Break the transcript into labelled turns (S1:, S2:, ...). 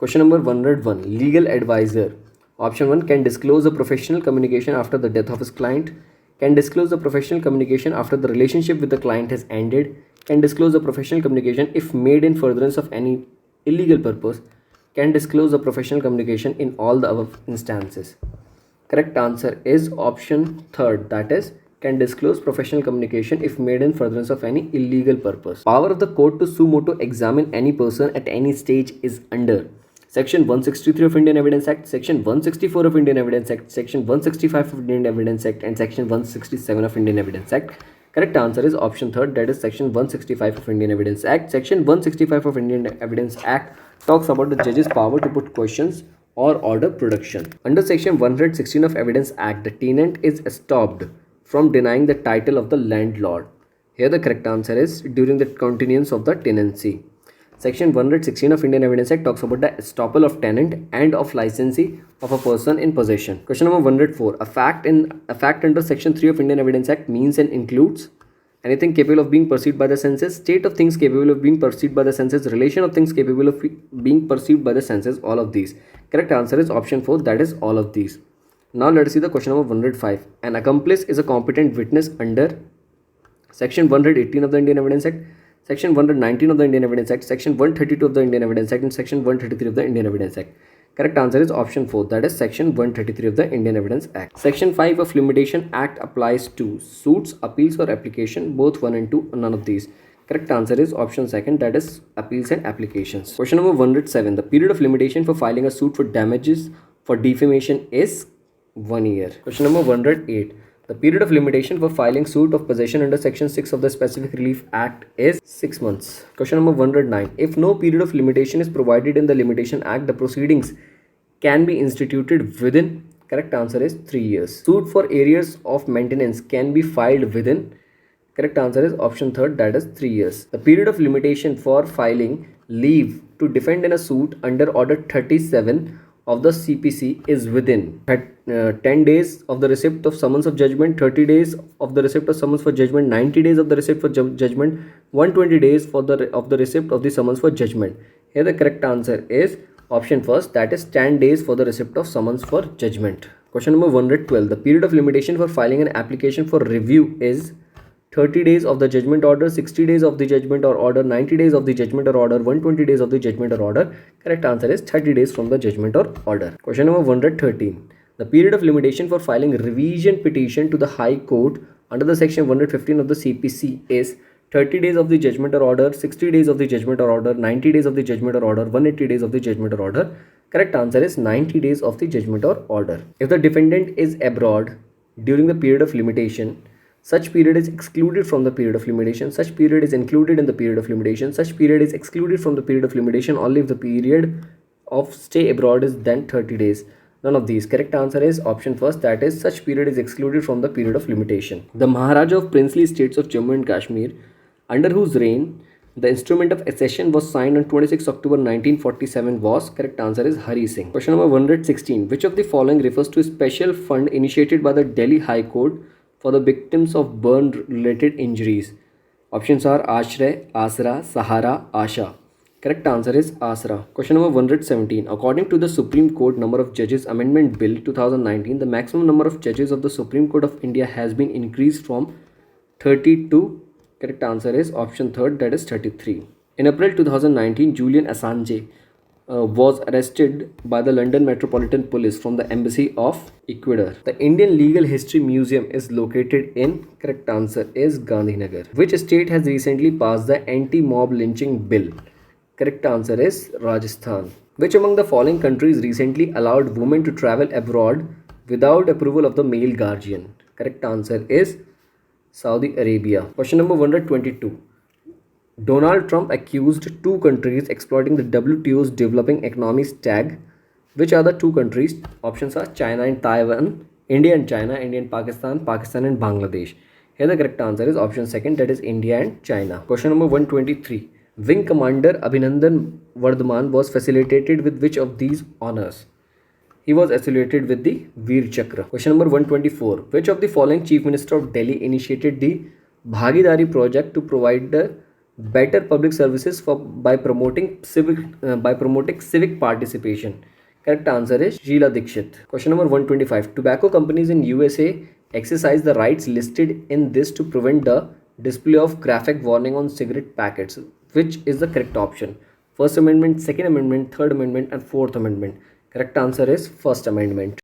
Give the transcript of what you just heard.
S1: Question number 101. Legal advisor. Option 1, can disclose a professional communication after the death of his client. Can disclose the professional communication after the relationship with the client has ended. Can disclose the professional communication if made in furtherance of any illegal purpose. Can disclose the professional communication in all the above instances. Correct answer is option third, that is, can disclose professional communication if made in furtherance of any illegal purpose. Power of the court to suo motu examine any person at any stage is under Section 163 of Indian Evidence Act, Section 164 of Indian Evidence Act, Section 165 of Indian Evidence Act, and Section 167 of Indian Evidence Act. Correct answer is option third, that is Section 165 of Indian Evidence Act. Section 165 of Indian Evidence Act talks about the judge's power to put questions or order production. Under Section 116 of Evidence Act, the tenant is stopped from denying the title of the landlord. Here the correct answer is during the continuance of the tenancy. Section 116 of Indian Evidence Act talks about the estoppel of tenant and of licensee of a person in possession. Question number 104. A fact under Section 3 of Indian Evidence Act means and includes anything capable of being perceived by the senses, state of things capable of being perceived by the senses, relation of things capable of being perceived by the senses, all of these. Correct answer is option 4, that is all of these. Now let us see the question number 105. An accomplice is a competent witness under Section 118 of the Indian Evidence Act, Section 119 of the Indian Evidence Act, Section 132 of the Indian Evidence Act, and Section 133 of the Indian Evidence Act. Correct answer is option 4, that is Section 133 of the Indian Evidence Act. Section 5 of Limitation Act applies to suits, appeals or application, both 1 and 2, none of these. Correct answer is option second, that is appeals and applications. Question number 107. The period of limitation for filing a suit for damages for defamation is 1 year. Question number 108. The period of limitation for filing suit of possession under Section 6 of the Specific Relief Act is 6 months. Question number 109. If no period of limitation is provided in the Limitation Act, the proceedings can be instituted within, correct answer is 3 years. Suit for arrears of maintenance can be filed within, correct answer is option third, that is 3 years. The period of limitation for filing leave to defend in a suit under Order 37 of the CPC is within 10 days of the receipt of summons of judgment, 30 days of the receipt of summons for judgment, 90 days of the receipt for judgment, 120 days of the receipt of the summons for judgment. Here the correct answer is option first, that is 10 days for the receipt of summons for judgment. Question number 112. The period of limitation for filing an application for review is 30 days of the judgment order, 60 days of the judgment or order, 90 days of the judgment or order, 120 days of the judgment or order. Correct answer is 30 days from the judgment or order. Question number 113. The period of limitation for filing revision petition to the High Court under the Section 115 of the CPC is 30 days of the judgment or order, 60 days of the judgment or order, 90 days of the judgment or order, 180 days of the judgment or order. Correct answer is 90 days of the judgment or order. If the defendant is abroad during the period of limitation, such period is excluded from the period of limitation. Such period is included in the period of limitation. Such period is excluded from the period of limitation only if the period of stay abroad is then 30 days. None of these. Correct answer is option first, that is such period is excluded from the period of limitation. The Maharaja of Princely States of Jammu and Kashmir, under whose reign the instrument of accession was signed on 26 October 1947 was, correct answer is Hari Singh. Question number 116. Which of the following refers to a special fund initiated by the Delhi High Court for the victims of burn related injuries? Options are Ashray, Asra, Sahara, Asha. Correct answer is Asra. Question number 117. According to the Supreme Court Number of Judges Amendment Bill 2019, the maximum number of judges of the Supreme Court of India has been increased from 30 to, correct answer is option third, that is 33. In April 2019, Julian Assange was arrested by the London Metropolitan Police from the Embassy of Ecuador. The Indian Legal History Museum is located in, correct answer is Gandhinagar. Which state has recently passed the anti-mob lynching bill? Correct answer is Rajasthan. Which among the following countries recently allowed women to travel abroad without approval of the male guardian? Correct answer is Saudi Arabia. Question number 122. Donald Trump accused two countries exploiting the WTO's developing economies tag. Which are the two countries? Options are China and Taiwan, India and China, India and Pakistan, Pakistan and Bangladesh. Here the correct answer is option second, that is India and China. Question number 123. Wing Commander Abhinandan Vardhaman was facilitated with which of these honors? He was associated with the Veer Chakra. Question number 124. Which of the following Chief Minister of Delhi initiated the Bhagidari project to provide the better public services by promoting civic participation. Correct answer is Sheila Dikshit. Question number 125. Tobacco companies in USA exercise the rights listed in this to prevent the display of graphic warning on cigarette packets. Which is the correct option? First Amendment, Second Amendment, Third Amendment, and Fourth Amendment. Correct answer is First Amendment.